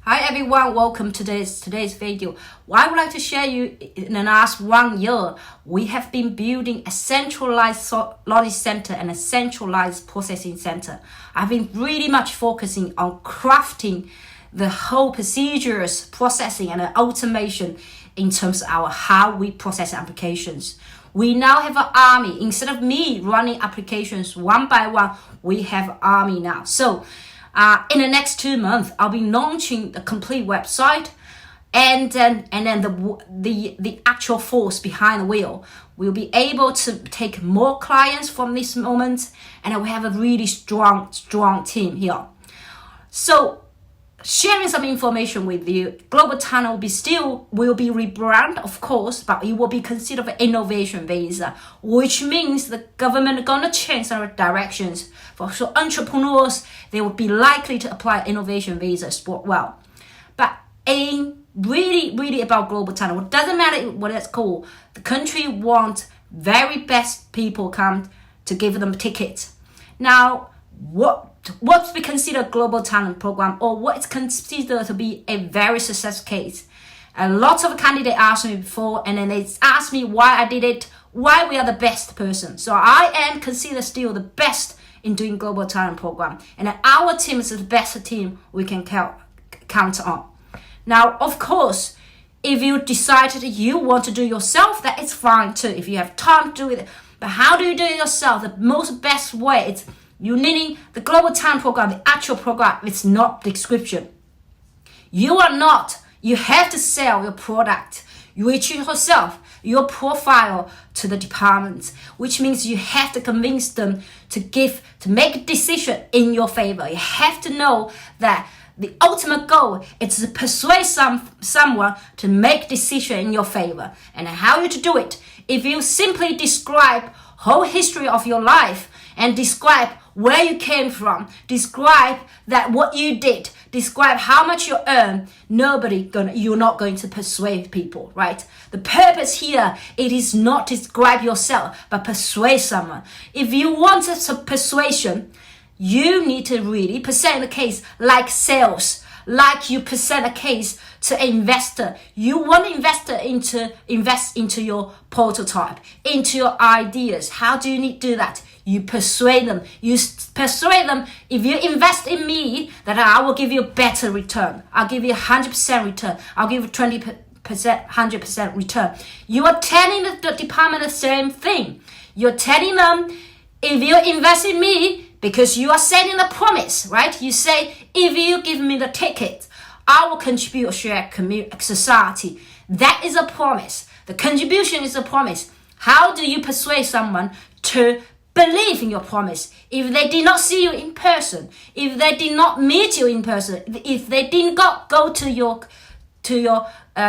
Hi everyone, welcome to today's video. I would like to share you in the last 1 year, we have been building a centralized logistics center and a centralized processing center. I've been really much focusing on crafting the whole procedures, processing and automation in terms of how we process applications. We now have an army. Instead of me running applications one by one, we have an army now. So in the next 2 months, I'll be launching the complete website, and then the actual force behind the wheel will be able to take more clients from this moment, and we have a really strong team here. So sharing some information with you, Global Talent will be rebranded, of course, but it will be considered an innovation visa, which means the government is gonna change our directions. So entrepreneurs, they will be likely to apply innovation visas well. But in really about Global Talent, it doesn't matter what it's called. The country wants very best people come to give them tickets. Now, what's be considered Global Talent program, or what is considered to be a very successful case? A lot of candidates asked me before, and then they asked me why I did it, why we are the best person. So I am considered still the best in doing Global Talent program, and our team is the best team we can count on. Now, of course, if you decided you want to do it yourself, that is fine too. If you have time to do it, but how do you do it yourself? The most best way is you needing the Global Talent program. The actual program is not description. You have to sell your product, which yourself, your profile to the department, which means you have to convince them to make a decision in your favor. You have to know that the ultimate goal is to persuade someone to make decision in your favor. And how you to do it? If you simply describe whole history of your life and describe where you came from, describe that what you did, describe how much you earn, you're not going to persuade people, right? The purpose here, it is not describe yourself, but persuade someone. If you want a persuasion, you need to really present a case like sales, like you present a case to an investor. You want investor invest into your prototype, into your ideas. How do you need to do that? You persuade them. If you invest in me, that I will give you a better return. I'll give you 100% return. I'll give you 20%, 100% return. You are telling the department the same thing. You're telling them, if you invest in me, because you are setting a promise, right? You say, if you give me the ticket, I will contribute a share society. That is a promise. The contribution is a promise. How do you persuade someone to believe in your promise? If they did not see you in person, if they did not meet you in person, if they didn't go to your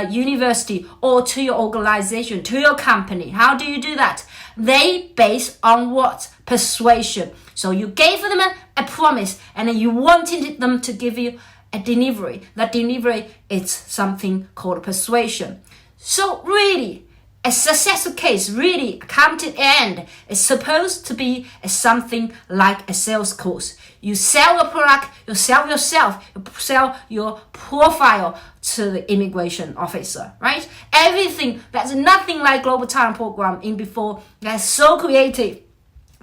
university or to your organization, to your company, how do you do that? They base on what? Persuasion. So you gave them a promise, and then you wanted them to give you a delivery. That delivery is something called persuasion. So really, a successful case, really, come to the end, is supposed to be something like a sales course. You sell your product, you sell yourself, you sell your profile to the immigration officer, right? Everything, that's nothing like Global Talent program in before. That's so creative.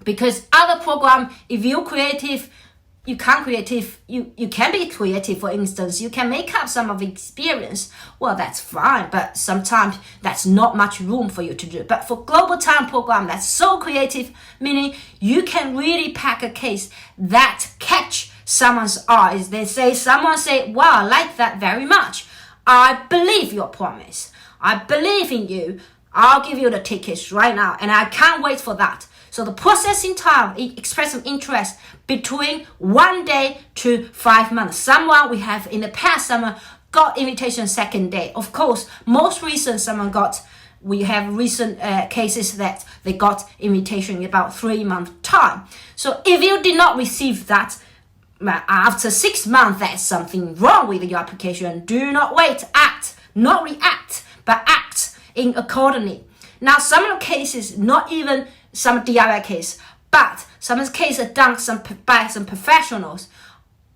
Because other program, if you're creative, you can be creative. For instance, you can make up some of the experience. Well, that's fine, but sometimes that's not much room for you to do. But for Global Talent program, that's so creative, meaning you can really pack a case that catch someone's eyes. Someone say, wow, I like that very much. I believe your promise. I believe in you. I'll give you the tickets right now, and I can't wait for that. So the processing time, express some interest between 1 day to 5 months. Someone we have in the past, someone got invitation second day. Of course, most recent we have recent cases that they got invitation in about 3 months time. So if you did not receive that after 6 months, there's something wrong with your application. Do not wait, act, not react, but act in accordingly. Now, some of the cases, not even some DIY case, but some of the cases done by some professionals,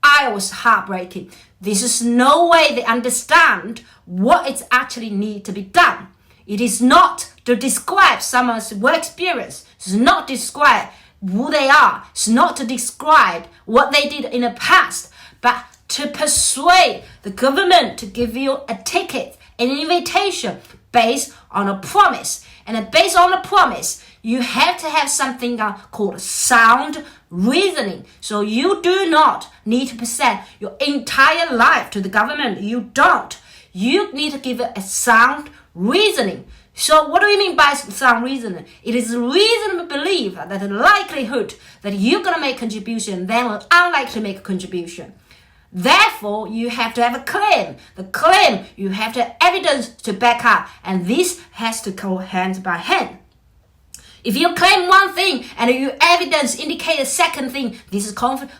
I was heartbreaking. This is no way they understand what is actually need to be done. It is not to describe someone's work experience. It's not to describe who they are. It's not to describe what they did in the past, but to persuade the government to give you a ticket, an invitation based on a promise. And based on a promise, you have to have something called sound reasoning. So you do not need to present your entire life to the government. You don't. You need to give it a sound reasoning. So what do we mean by sound reasoning? It is a reasonable belief that the likelihood that you're going to make a contribution than unlikely to make a contribution. Therefore, you have to have a claim. The claim, you have the evidence to back up, and this has to go hand by hand. If you claim one thing and your evidence indicate a second thing, this is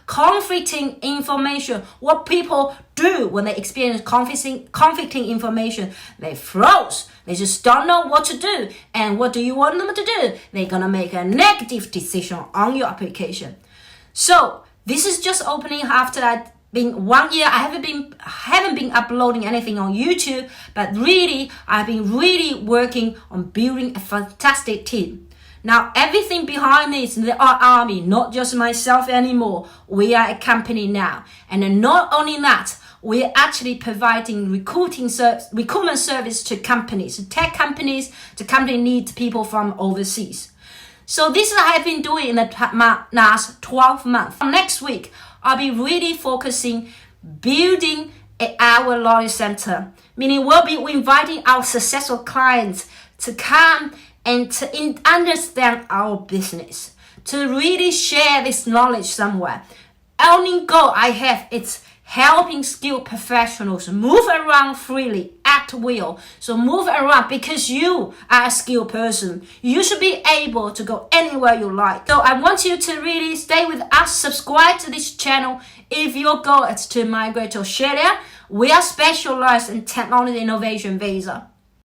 conflicting information. What people do when they experience conflicting information, they froze. They just don't know what to do. And what do you want them to do? They're going to make a negative decision on your application. So this is just opening after that. Been 1 year, I haven't been uploading anything on YouTube, but really, I've been really working on building a fantastic team. Now, everything behind me is the army, not just myself anymore. We are a company now. And not only that, we are actually providing recruitment service to companies, to tech companies. The company needs people from overseas. So this is what I've been doing in the last 12 months. Next week, I'll be really focusing building our loyalty center, meaning we'll be inviting our successful clients to come and to understand our business, to really share this knowledge somewhere. Only goal I have is helping skilled professionals move around freely at will. So move around because you are a skilled person. You should be able to go anywhere you like. So I want you to really stay with us, subscribe to this channel. If your goal is to migrate to Australia, we are specialized in technology innovation visa.